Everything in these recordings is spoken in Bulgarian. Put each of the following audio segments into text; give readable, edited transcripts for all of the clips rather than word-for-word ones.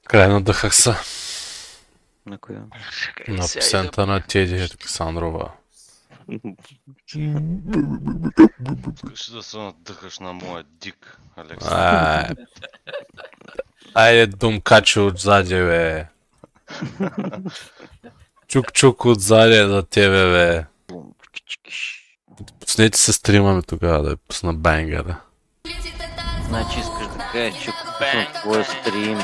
Край надъхах се. На коя? На песента на Теди Александрова. Искаш да се надъхаш на моя дик, Алекс. Айде, думкачи отзади, бе. Чук-чук отзади за тебе, бе. Пуснете се стримаме тогава да я пусна бенгера. Значи искаш да кажеш, че ако пусна твоя стрим,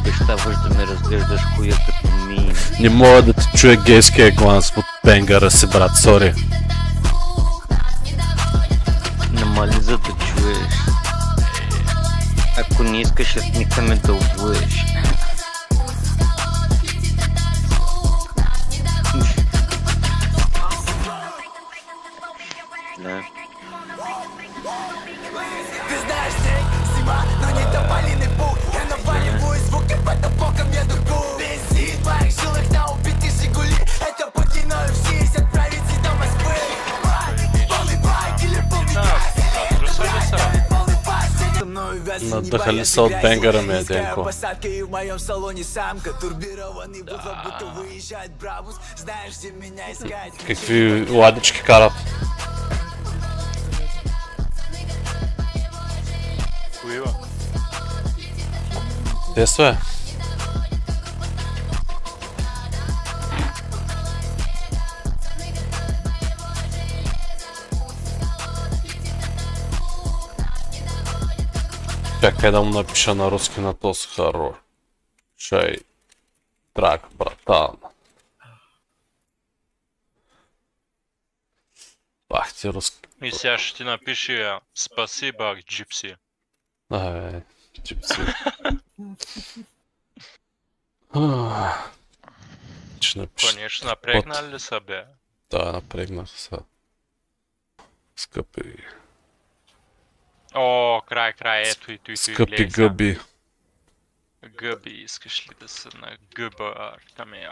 обещаваш да ме разглеждаш хуя като мим. Не мога да ти чуя гейския глас от бенгера си, брат, сори. Намали за да чуеш. Ако не искаш, никаме да обуеш. Да. Ты знаешь, снег, зима, но не тополиный пух. Я наваливаю звуки по топокам, я дуку. Бензин в моих жилах на убитый Жигули. Это пути на все отправить до Москвы. Полный байк или полный газ. Полный пас, со мною вяз. Надъхали се от бенгера ми, Денко. Посадка и в моем салоне самка. Турбированный бухло, будто выезжает Брабус. Знаешь, где меня искать. Какви ладички карат. Коива? Те са, бе. Чакай да му напиша на руски на този хорор. Чай. Трак, братан. Бах ти руски. И сега ще ти напише спасибо, джипси. Абе, чипси. Ще напиша. Конечно, напрегнали ли са, бе? Да, напрегнах се. Скъпи. О, край, ето и той, Скъпи гъби. Гъби, искаш ли да се на гъба? Там е,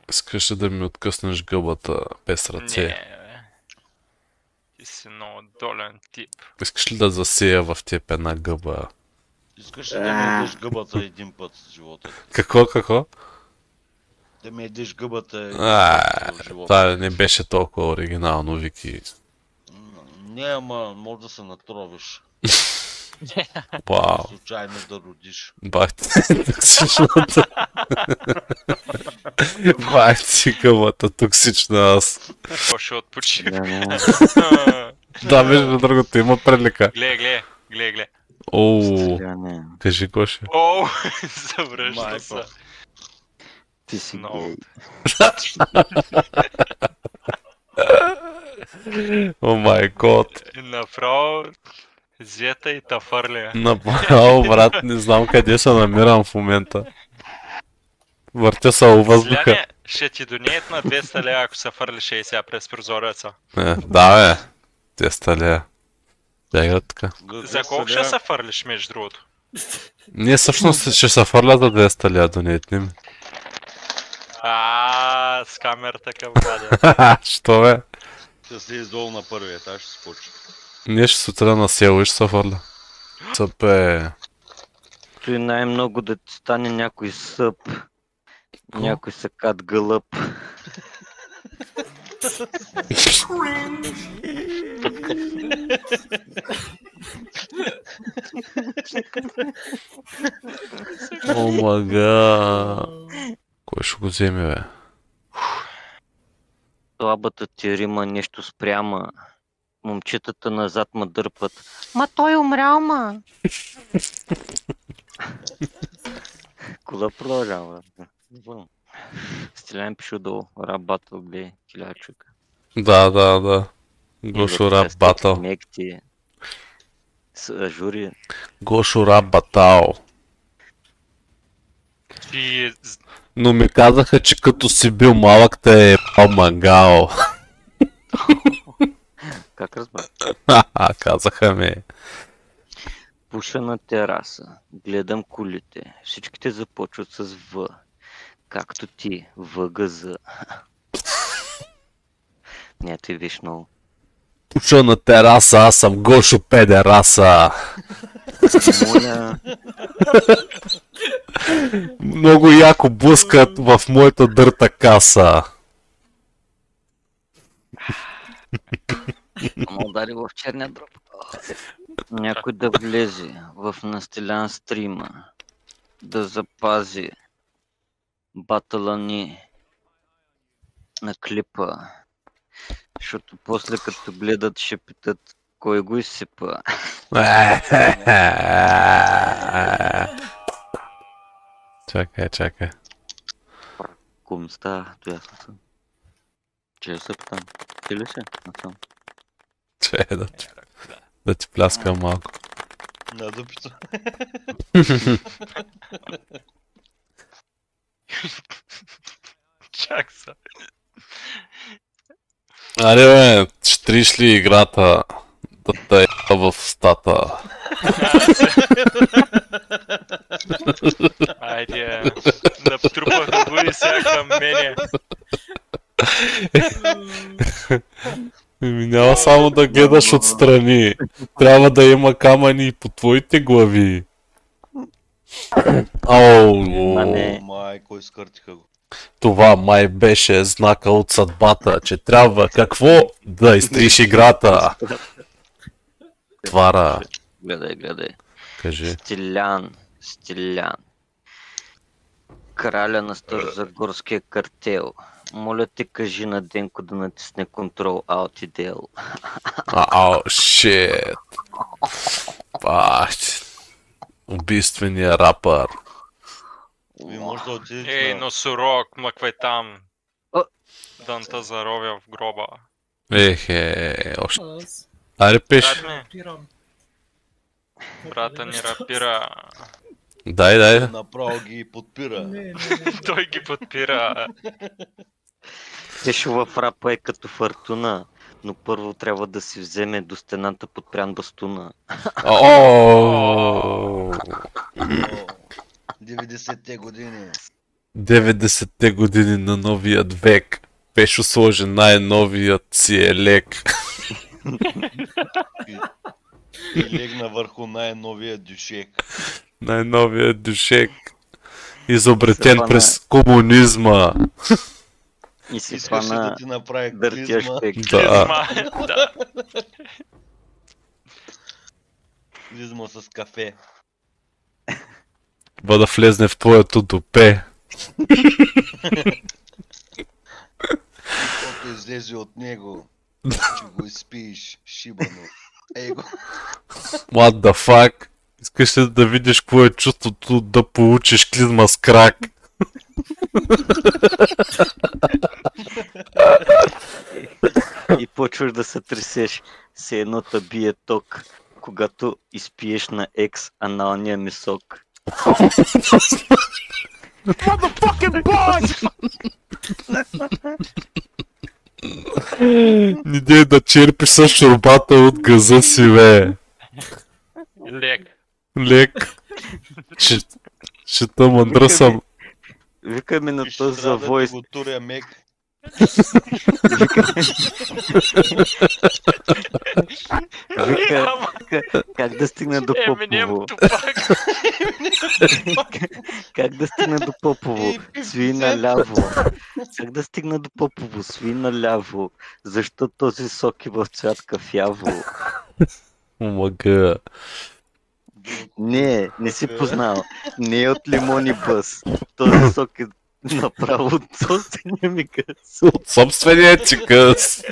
Искаш ли да ми откъснеш гъбата без ръце? Не, бе. Ти си много долен тип. Искаш ли да засея в теб една гъба? Искаш ли да ми ядеш гъбата един път в живота? Какво? Да ми ядеш гъбата един път в живота. Това не беше толкова оригинално, Вики. Не, ама може да се натровиш. Вау. Случайно да родиш. Бах ти токсичната. Бах ти гъбата токсична аз. Още отпочивка. Да, между другото има прелика. Гле. Оу, кажи Гоше. Оу, завръща се. Ти си Много. гей. О май гот. Направо зета и тафърля. Направо, брат, не знам къде се намирам в момента. Въртя се във въздуха. Зляне, ще ти донеят на 200 лева, ако се фърлиш и сега през прозореца. Да, бе. 200 лева. Бягат така. За колко ще се фърлиш, между другото? Ние всъщност ще се фърля за 200 лева донейтнем. С камерата към владя. Що бе? Ще слез долу на първия етаж, ще се почва. Ние ще сутрина на село и ще се фърля. Цъпе. Той най-много да ти стане някой съп. Някой сакат гълъб. О мага. Кой ще го вземе, бе? Слабата ти рима нещо спряма. Момчетата назад ма дърпат. Ма той умрял, ма! Кола продължава. Стреляем пише долу. Рап батъл, гледай, килячук. Да. Гошо рап батъл. Мекти. Жури. Гошо рап батал. Ти Но ми казаха, че като си бил малък те е мангал. Как разбра? Казаха ми. Пуша на тераса. Гледам кулите. Всичките започват с В. Както ти. ВГЗ. Не, ти виж много. Пуша на тераса, аз съм Гошо педераса. Моля. Много яко блъскат в моята дърта каса. Ама удари в черния дроб. Някой да влезе в настелян стрима, да запази батъла ни на клипа, защото после като гледат ще питат кой го изсипа. Чакай. Кумста, то ясно съм. Че се питам. Ти ли си? Насам. Че да ти пляскам малко. На дупито. Чак са. Аре бе, ще триш ли играта да те е в стата? Айде, натрупаха го и сега към мене. Няма само да гледаш отстрани. Трябва да има камъни и по твоите глави. Не. Майко, изкъртиха го. Това май беше знака от съдбата, че трябва какво да изтриш играта. Твара, Гледай. кажи. Стилян. Краля на Старозагорския картел. Моля те, кажи на Денко да натисне Ctrl Alt и Del. Шит. Бать. Убийствения рапър. Ви може да отидете Ей, на... но сурок, мъквай там. О. Дънта заровя в гроба. Още. Аре пиш. Брата ни рапира. Дай. Направо ги подпира. Той ги подпира. Тешо в рапа е като фортуна, но първо трябва да си вземе до стената подпрян бастуна. 90-те години. 90-те години на новият век. Пешо сложи най-новият си елек. И легна върху най-новия дюшек. Най-новият дюшек. Изобретен Се през комунизма. И си Искаш ли да хвана ти направи дъртия клизма? шпек. Да. Да. Клизма с кафе. Да влезне в твоето допе. Каквото излезе от него, че го изпиеш шибано. Ей го. What the fuck? Искаш ли да видиш какво е чувството да получиш клизма с крак? И почваш да се тресеш, се едно та бие ток, когато изпиеш на екс аналния ми сок. Не дей да черпиш с шурбата от газа си, бе. Лек. Ще мъндра съм. Викай ми на Ще този трябва да завой. ти го туря мек. Вика, как да стигна до Попово? Как да стигна до Попово? Сви наляво. Как да стигна до Попово? Сви наляво. Защо този сок е в цвят кафяво? Омага. Не си познал. Не е от лимони бъс. Този сок е направо от собствения ми къс. От собствения ти къс.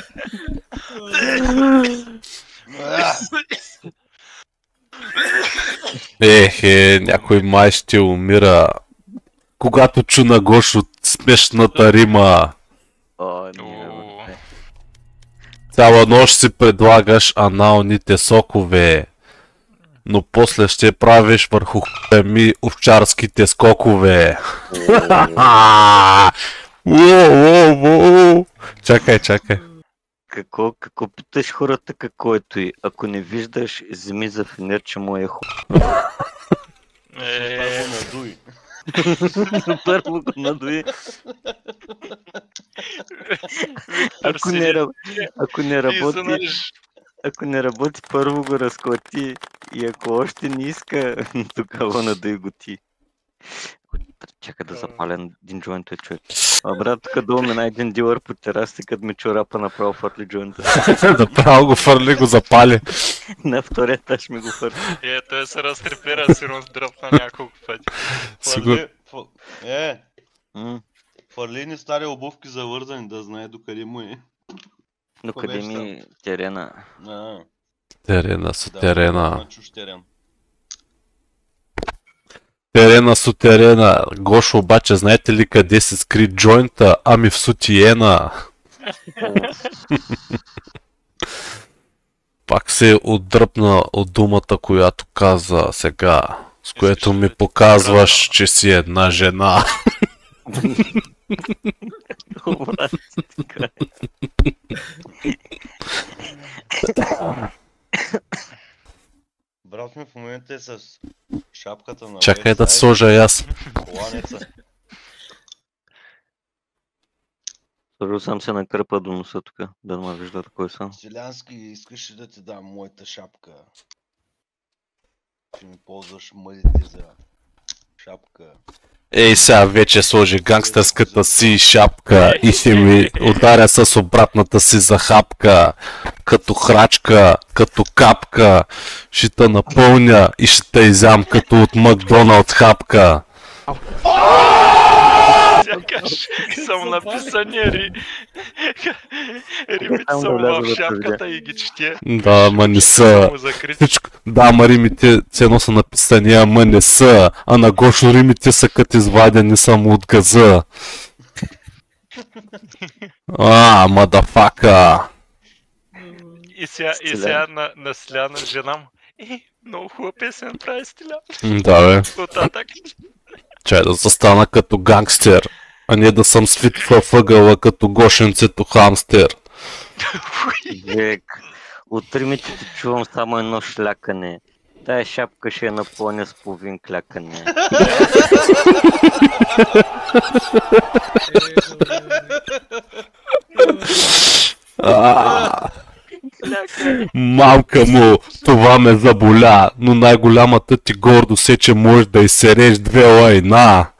Някой май ще умира. Когато чу на Гош от смешната рима. Цяла нощ си предлагаш аналните сокове. Но после ще правиш върху хуя ми овчарските скокове. Чакай. Какво питаш хората какво е той? Ако не виждаш, вземи за фенер, че му е Първо надуй. Първо го надуи. Ако не работи, първо го разклати и ако още не иска, тогава надуй го ти. Чакай да запаля един джойнт, той човек. А брат, тук долу мина един дилър по терасите, като ми чорапа направо фърли джойнта. Направо го фърли, го запали. На втория етаж ми го фърли. Той се разтрепира, сигурно дръпна няколко пъти. Сигурно. Фърли ни стари обувки завързани, да знае докъде му е. Но къде ми терена? Терена с терена. На чуж терен. Терена с терена. Гошо обаче, знаете ли къде се скри джойнта? Ами в сутиена. Пак се отдръпна от думата, която каза сега. С което ми показваш, че си една жена. Брат ми в момента е с шапката на Чакай да сложа и аз. коланеца. Сложил съм се на кърпа до носа тук, да ме виждат кой съм. Селянски, искаш ли да ти дам моята шапка? Ще ми ползваш мъдите за шапка. Ей, сега вече сложи гангстърската си шапка и ще ми ударя с обратната си захапка. Като храчка, като капка, ще те напълня и ще те изям като от Макдоналдс хапка. Сякаш съм написани римите са в шапката и ги чете. Да, ма не са. Всичко... Да, ама римите цено са написани, ама не са. А на Гошо римите са като извадени само от газа. Мадафака. И сега на Стиляна жена му. Много хубава песен прави Стилян. Да, бе. Оттатък. Чай да застана като гангстер, а не да съм свит във ъгъла като гошенцето хамстер. Век, от римите ти чувам само едно шлякане. Тая шапка ще я напълня с половин клякане. Мамка му, това ме заболя, но най-голямата ти гордост е, че можеш да изсереш 2 лайна.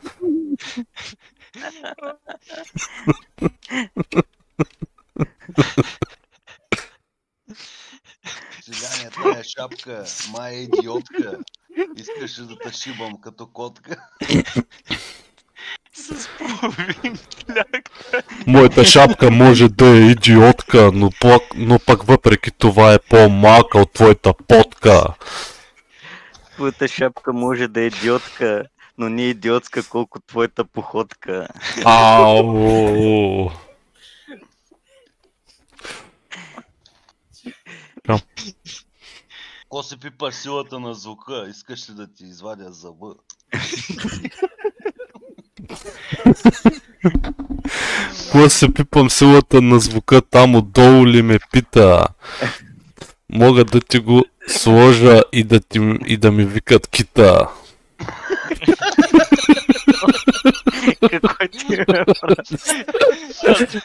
Селяне, тая шапка, май е идиотка. Искаш да те шибам като котка. С половин кляк. Моята шапка може да е идиотка, но пък въпреки това е по-малка от твоята потка. Твоята шапка може да е идиотка, но не е идиотска колко твоята походка. Ау! Ко се пипаш силата на звука, искаш ли да ти извадя зъба? Кога се пипам силата на звука, там отдолу ли ме пита? Мога да ти го сложа и да ми викат кита. Какво ти е?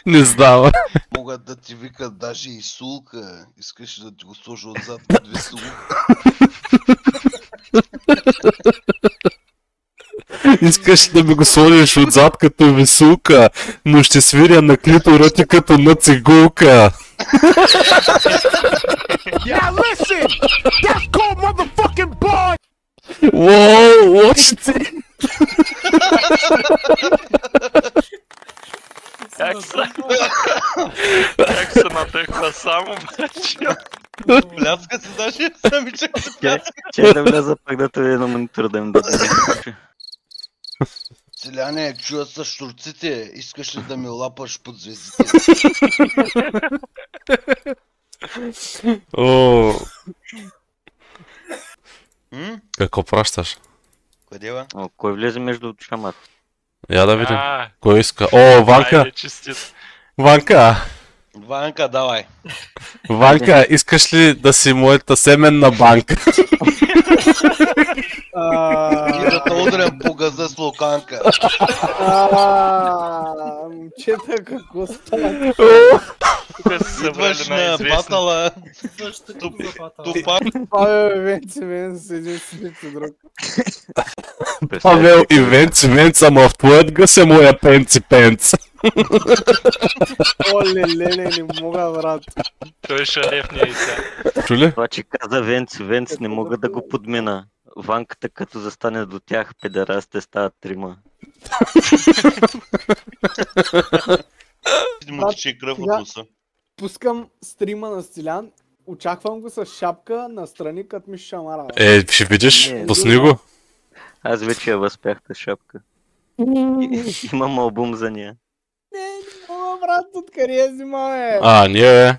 Не знам. Могат да ти викат даже и сулка. Искаш ли да ти го сложа отзад под весулка? Искаш да ми го сложиш отзад като висулка, но ще свиря на клитора ти като на цигулка. Now listen! That's called motherfucking boy! Воу, лоши ти! Как се натъхва само, мачи? Пляска се даже, самичък се пляска. Че да вляза пак да те на монитор да им да Селяне, чуя са щурците, искаш ли да ми лапаш под звездите? О. Какво пращаш? Къде бе? О, кой влезе между шамата? Я да видим. Кой иска? О, Ванка! Честит. Ванка! Ванка, давай. Ванка, искаш ли да си моята семенна банка? И да те удрям по газа с луканка. Момчета, какво става? Тук са събрали Идваш на най-известни. батала. Тупа. Венци, седи с лице друг. Павел и Венци, ама в твоят гъс е моя пенци. Оле, леле, не мога, брат. Той шалев не е и сега. Чули? Това, че каза Венц, не мога да го подмина. Ванката като застане до тях, педерастите стават трима. Му тече кръв от носа. Пускам стрима на Стилян, очаквам го с шапка настрани, като ми шамара. Ще видиш, Не, пусни го. Аз вече я възпях тази шапка. Имам албум за нея. Не мога, брат, откъде я взимаме? Ние,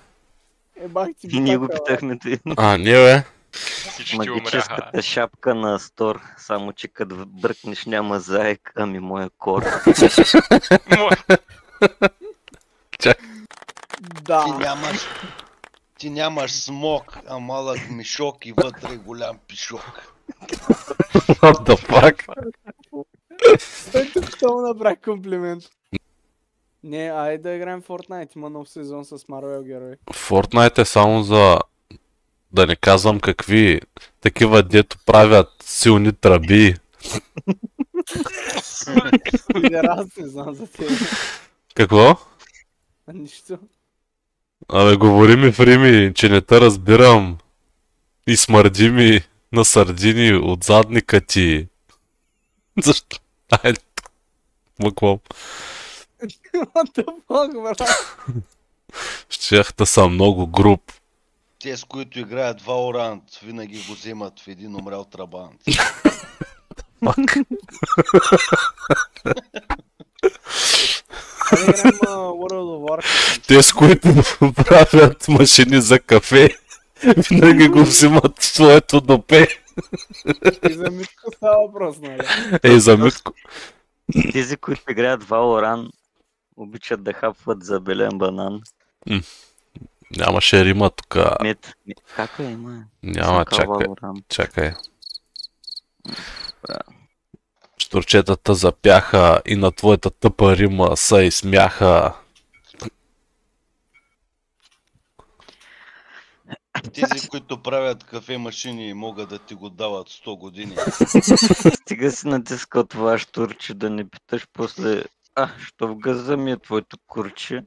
Бах ти И ние го битака, питахме ти. ние. Всички умряха. Магическата шапка на Стор, само че като бръкнеш няма заек, ами моя кор. Да. Ти нямаш смок, а малък мишок и вътре голям пишок. What the fuck? Той тук му направи комплимент. Не, айде да играем Fortnite, има нов сезон с Marvel герои. Fortnite е само за... Да не казвам какви такива, дето правят силни тръби. Аз не знам за тебе. Какво? Нищо. Абе, говори ми в Рими, че не те разбирам. И смърди ми на сардини от задника ти. Защо? Айде, какво? What the fuck, брат? Щях да съм много груб. Те, с които играят Valorant, винаги го вземат в един умрял трабант. Айде играем World of Warcraft. Те, с които правят машини за кафе, винаги го взимат в своето допе. И за Митко става въпрос, нали? Ей, за Митко. Тези, които играят Valorant, обичат да хапват забелен банан. Нямаше рима тука. Как е, има? Няма, чакай. Штурчетата запяха и на твоята тъпа рима са изсмяха. Тези, които правят кафе машини, могат да ти го дават 100 години. Стига си натискал това штурче да не питаш после. Що в газа ми е твоето курче?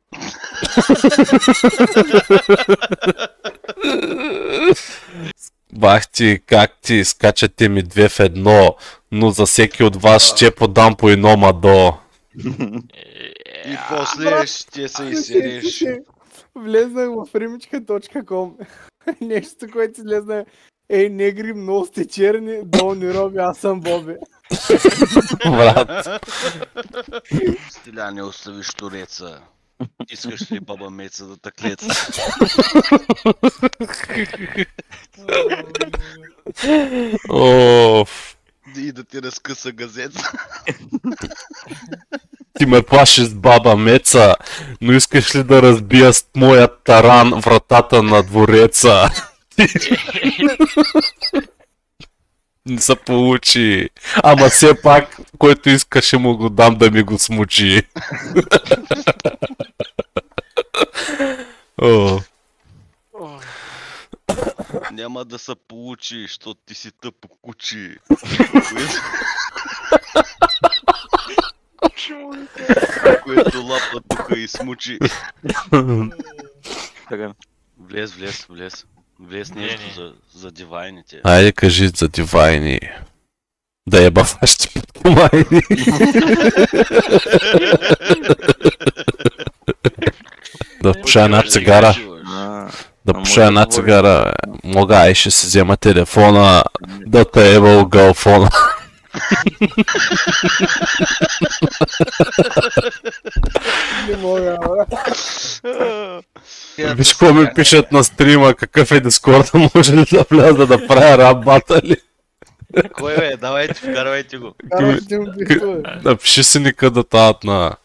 Бах ти, как ти, скачате ми 2 в 1, но за всеки от вас ще подам по едно мадо. И после ще се изсериш. Влезнах в римичка.com. Нещо, което излезна ей, негри, много сте черни, долу не роби, аз съм Боби. Брат. Стиля, не оставиш туреца. Искаш ли баба Меца да таклеца? Оф. И да ти разкъса газец. Ти ме плашиш с баба Меца, но искаш ли да разбия с моя таран вратата на двореца? Не се получи. Ама все пак, който искаше му го дам да ми го смучи. О. Няма да се получи, защото ти си тъпо кучи. Което лапа тука и смучи. Влез. Влез нещо за дивайните. Айде кажи за дивайни. Да еба вашите подкомайни. Да пуша една цигара. Да пуша една цигара. Мога, ай ще си взема телефона. Да те еба от галфона. Не мога, бе. Виж какво ми пишат на стрима, какъв е Дискорда, може ли да вляза да правя рап батали? Кой бе? Давайте, вкарвайте го. Карайте му пихто, бе. Напиши си ника да тават на...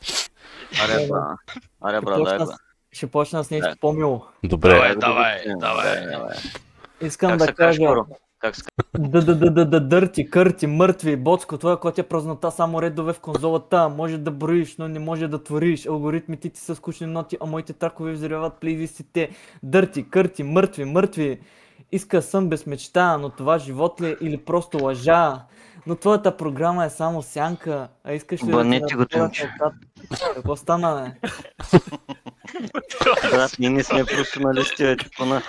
Аре, бра, дай бе. Ще почна с нещо по-мило. Добре. Давай. Искам Как да се кажеш, кажа Коро? Как се дърти, кърти, мъртви, боцко, това, което е празнота, само редове в конзолата. Може да броиш, но не може да твориш. Алгоритмите ти са скучни ноти, а моите тракове взривяват плейлистите. Дърти, кърти, мъртви. Иска сън без мечта, но това живот ли е или просто лъжа? Но твоята програма е само сянка, а искаш ли да Бънете ти го, разтворя Тъмчо. сълтата? Какво стана, бе? Брат, ние не сме професионалисти, бе, типона.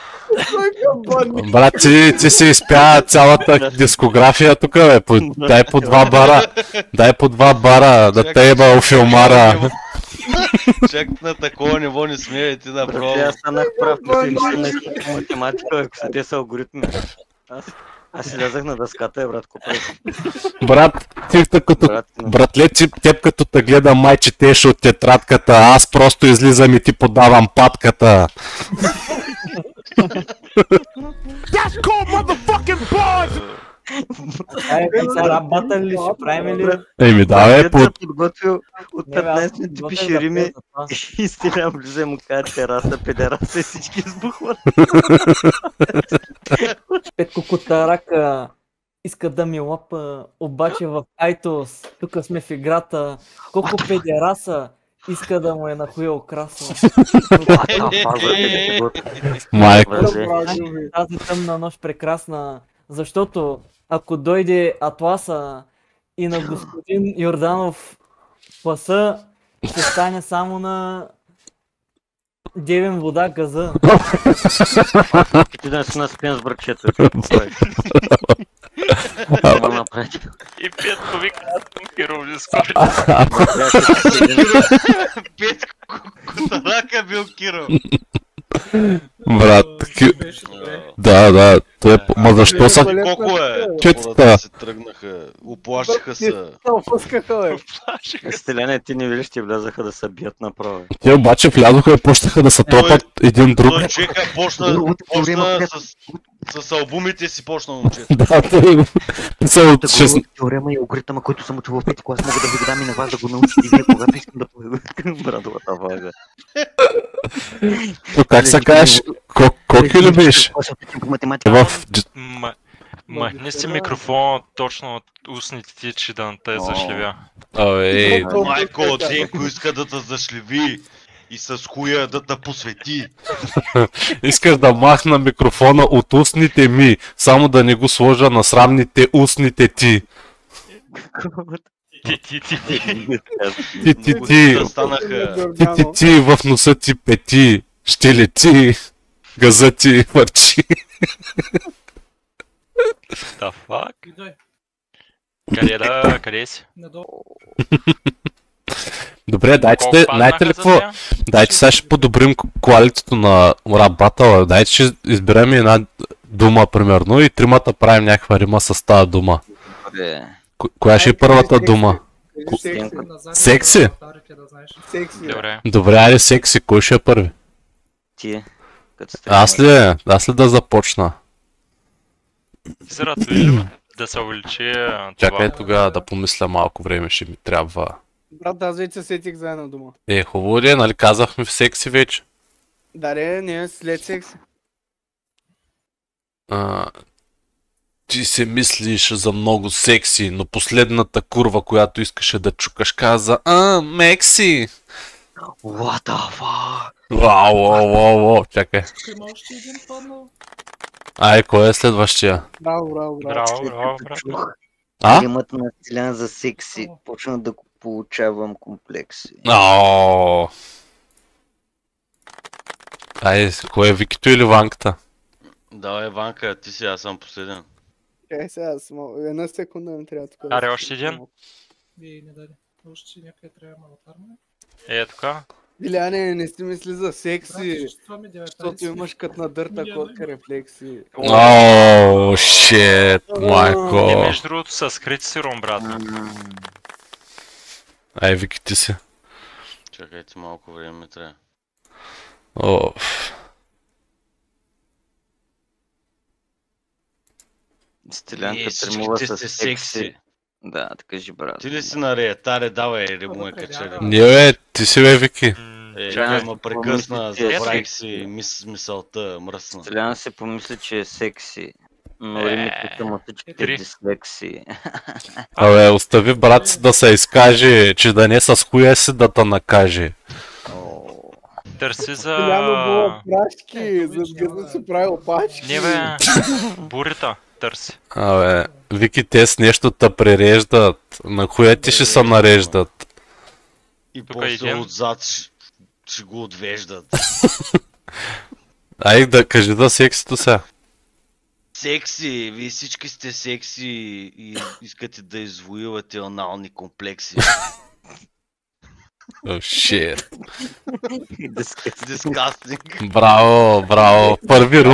Брат, ти си изпя цялата дискография тук, бе. Дай по 2 бара. Дай по 2 бара, да те еба у филмара. Чак на такова ниво не смея ти Брат, направо. аз станах прав, мисля, че не математика, ако са те са алгоритми. Аз излязах на дъската, брат, купай. Брат, ти като... Братле, теб като те гледам май четеш от тетрадката, аз просто излизам и ти подавам патката. Сега рап батър ли ще правим ли? Еми давай, Дето се подготвил от Не, бе, аз 15 съм минути подготвен пише да рими пия за това. и стиля влиза му казва тераса, педераса и всички избухват. Петко Котарака иска да ми лапа, обаче в Айтос, тук сме в играта. Колко педераса иска да му е нахуя окраса. майко. Тази тъмна нощ прекрасна, защото ако дойде Атласа и на господин Йорданов класа, ще стане само на девен вода газа. Ти да си наспен с бръкчето. Няма напред. И Петко вика, аз съм Кировли скоро. Петко Котарака бил Киро. Брат, да, той е... Ма защо са... Колко е? Четата. Хората се тръгнаха, уплашиха се. Опускаха, бе. Стеляне, ти не виждаш, ти влязаха да се бият направо. Те обаче влязоха и почнаха да се тропат един друг. Той човека почна с албумите си почна момчета. Да, той са от 6... Теорема и алгоритъма, който съм учил в пети клас, мога да ви го дам и на вас да го научите и вие, когато искам да поведам брадовата вага. То как се кажеш? Коки ли биш? В... Махни си микрофона точно от устните ти, че да не те зашлевя. Ей, Майко, Денко иска да те зашлеви и с хуя да те посвети. искаш да махна микрофона от устните ми, само да не го сложа на срамните устните ти. Ти. Да станаха. Ти в носа ти пети, ще лети, газа ти върчи. The fuck? Идой, Къде си? надолу. Добре, дайте, Колко паднаха знаете ли за какво? нея? Дайте сега ще подобрим квалитето на рап батъла. Дайте ще изберем една дума, примерно, и тримата правим някаква рима с тази дума. Коя ще е първата дума? Секси? Секси. Добре. Добре, айде секси, кой ще е първи? Ти, като сте... Аз ли да започна? Зрато ли да се увеличи Чакай това? тогава да помисля малко време, ще ми трябва. Брат, аз вече се сетих за една дума. Хубаво ли е, нали казахме в секси вече? Даре, не, след секси. Ти се мислиш за много секси, но последната курва, която искаше да чукаш, каза Мекси! What the fuck? Вау, чакай. Има още един паднал. Ай, кой е следващия? Браво. Браво, браво. Римът на Стилян за секси. Почна да получавам комплекси. Ай, кой е Викито или Ванката? Давай, Ванка, ти си, аз съм последен. Чакай сега, една секунда ми трябва тук. Аре, още един? Вие не даде. Още някъде трябва малотарма. Така. Иляне, не си мисли за секси, Чувстваме 19. защото имаш като надърта котка рефлекси. Шит, майко. И между другото са скрити сиром, брат. Ай, Вики, ти си. Чакайте, малко време ми трябва. Стилянка тръмува с секси. Да, така кажи, брат. Ти ли си на реетаре, давай, риму е качели. Не, ти си, Вики. Чакай, ма прекъсна, Помислите, забравих си мисълта, мръсна. Стилян си помисли, че е секси. Но римите са му всичките три. дислексии. Абе, остави брат си да се изкаже, че да не с хуя си да те накаже. Търси за... Няма було прашки, за да си прави опачки. Не бе, бурята търси. Абе, Вики, те с нещо те пререждат. На хуя ти ще се нареждат. И Тук после един. отзад ще го отвеждат. Ай, да кажи да сексито сега. Секси, вие всички сте секси и искате да извоювате анални комплекси. О, шит. Дискастинг. Браво, браво. Първи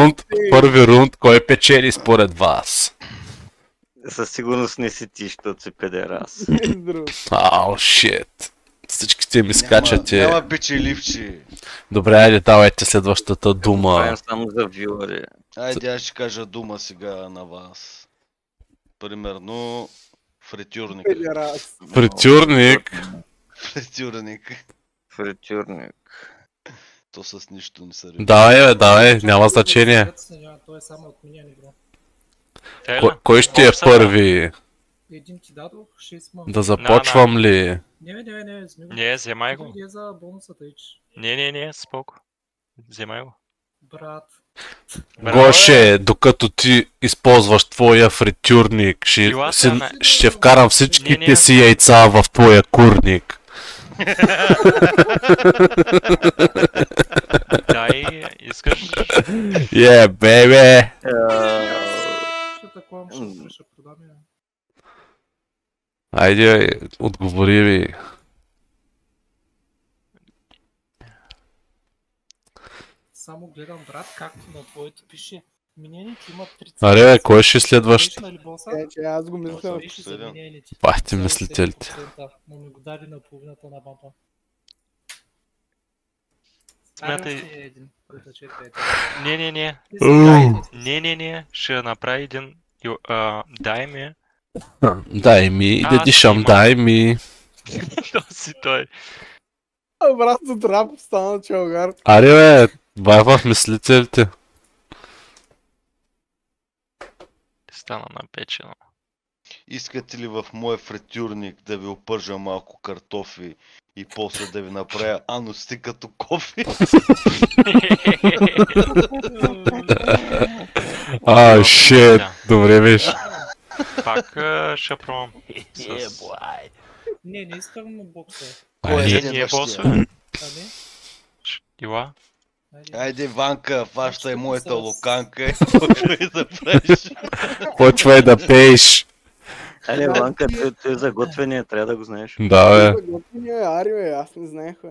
рунд, кой печели според вас? Със сигурност не си ти, защото си педерас. Ау, шит. Всичките ми скачате. Няма печеливчи. Добре, айде, давайте следващата дума. Правим само за вюари. Айде, аз ще кажа дума сега на вас. Примерно, фритюрник. Педерас. Фритюрник. Фритюрник. Фритюрник. То с нищо не се реди. Давай, няма значение. Той е само отменяне, бро. Кой ще е първи? Един ти дадох, 6 ма. Да започвам ли? Не, вземи го. Не, вземай го. Други е за бонусата, ич. Не, споко. Вземай го. Брат. Гоше, докато ти използваш твоя фритюрник, ще вкарам всичките си яйца в твоя курник. Дай, искаш? Бебе! Ще такова, ще продам я. Айде, отговори ви. Само гледам, брат, както на твоето пише. Минените имат 3 цели. Аре, кой ще е следващ? Че аз го мисля. Пахте мислителите. Но ми го даде на половината на бампа. Смятай. Не. Ще направи един... Дай ми. Дай ми, да дишам, дай ми. То си той. Брат, до трап стана чалгар. Аре бе, бай в мислителите. Стана напечено. Искате ли в моя фритюрник да ви опържа малко картофи и после да ви направя анусти като кофи? Шит, добре беше. Пак ще пробвам. Не искам на бокса. Не е босове. Ила? Айде, Ванка, фащай моята локанка и почвай да правиш. Почвай да пееш. Айде, Ванка, той е за готвения, трябва да го знаеш. Да, бе. Ари, бе, аз не знаех, бе.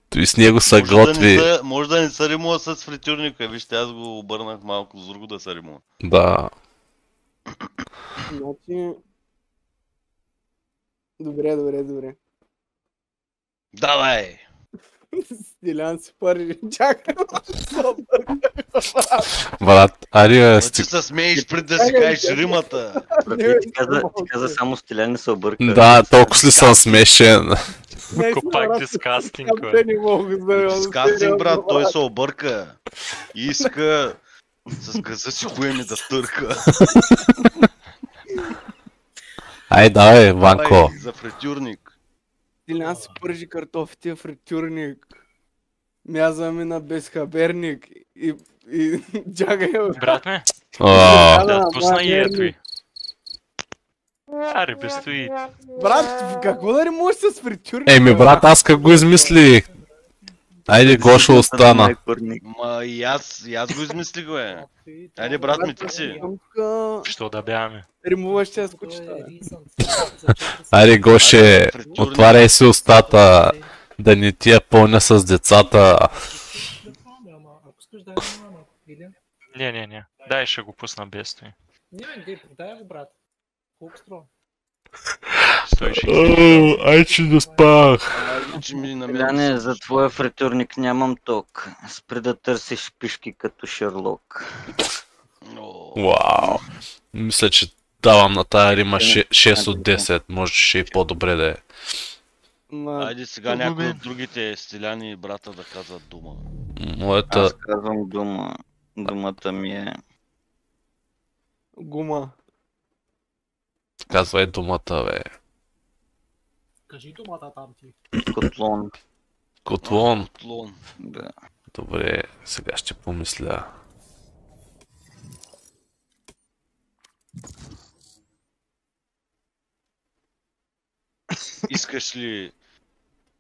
Той с него са готви. Може да не се римува с фритюрника, вижте, аз го обърнах малко с друго да се римува. Да. Значи... Добре. Давай! Стилян си пържи, чакай. Брат, ари Ти се смееш пред да си кажеш римата. Ти каза само Стилян не се обърка. Да, толкова ли съм смешен. Пак дискастинг, бе. Дискастинг, брат, той се обърка. Иска с газа си хуя ми да търка. Ай, давай, Ванко. За фритюрник. Стилян си пържи картофите в фритюрник. Мяза ми на безхаберник и чакай, бе. Брат ме? Да пусна и ето и. Аре, без стои. Брат, какво да римуваш с фритюрник? Еми, брат, аз как го измислих? Айде, Гошо остана. Ма и аз го измислих, бе. Айде, брат ми, ти си. Що да бягаме? Римуваш с кучета. Айде, Гоше, отваряй си устата. Да не ти я пълня с децата. Не. Дай ще го пусна без стои. Не, продай го, брат. Колко струва? 160. Ай, че не спах. Стиляне, за твоя фритюрник нямам ток. Спри да търсиш пишки като Шерлок. Вау. Мисля, че давам на тая рима 6 от 10. Може ще и по-добре да е. Айде сега някой от другите стиляни брата да казват дума. Моята... Аз казвам дума. Думата ми е... Гума. Казвай думата, бе. Кажи думата там ти. Котлон. Котлон. Котлон. Да. Добре, сега ще помисля. Искаш ли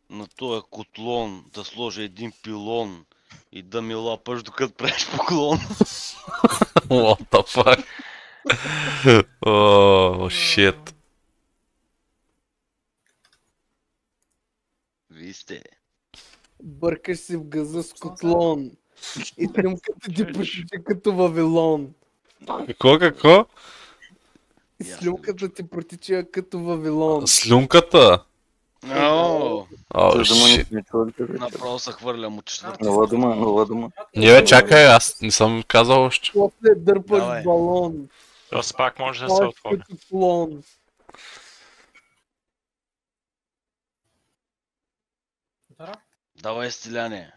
на този котлон да сложа един пилон и да ми лапаш докато правиш поклон? What the fuck? Oh, shit. Вие сте. Бъркаш си в газа с котлон. И слюнката ти протича като Вавилон. Какво? И слюнката ти протича като Вавилон. Слюнката? О, О, Дума не shit. сме чули. направо се хвърлям от четвърта. Нова дума. Не бе, чакай, аз не съм казал още. После дърпаш Давай. балон. Тоест пак може да се Ставаш отвори. като клон. Дара? Давай, стиляне.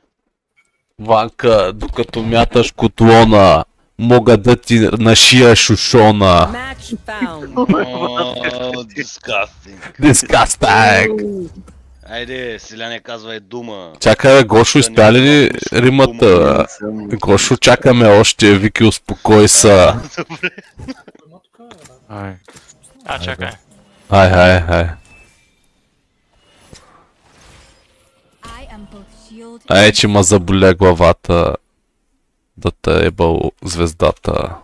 Ванка, докато мяташ котлона, мога да ти нашия шушона. Match found. О, дискастинг. Disgusting! Айде, стиляне, казвай дума. Чакай, бе, Гошо, изпя ли римата? Гошо, чакаме още, Вики, успокой са. Има тук, бе. Ай. Чакай. Ай. Ай, че ма заболя главата. Да те е ебал звездата.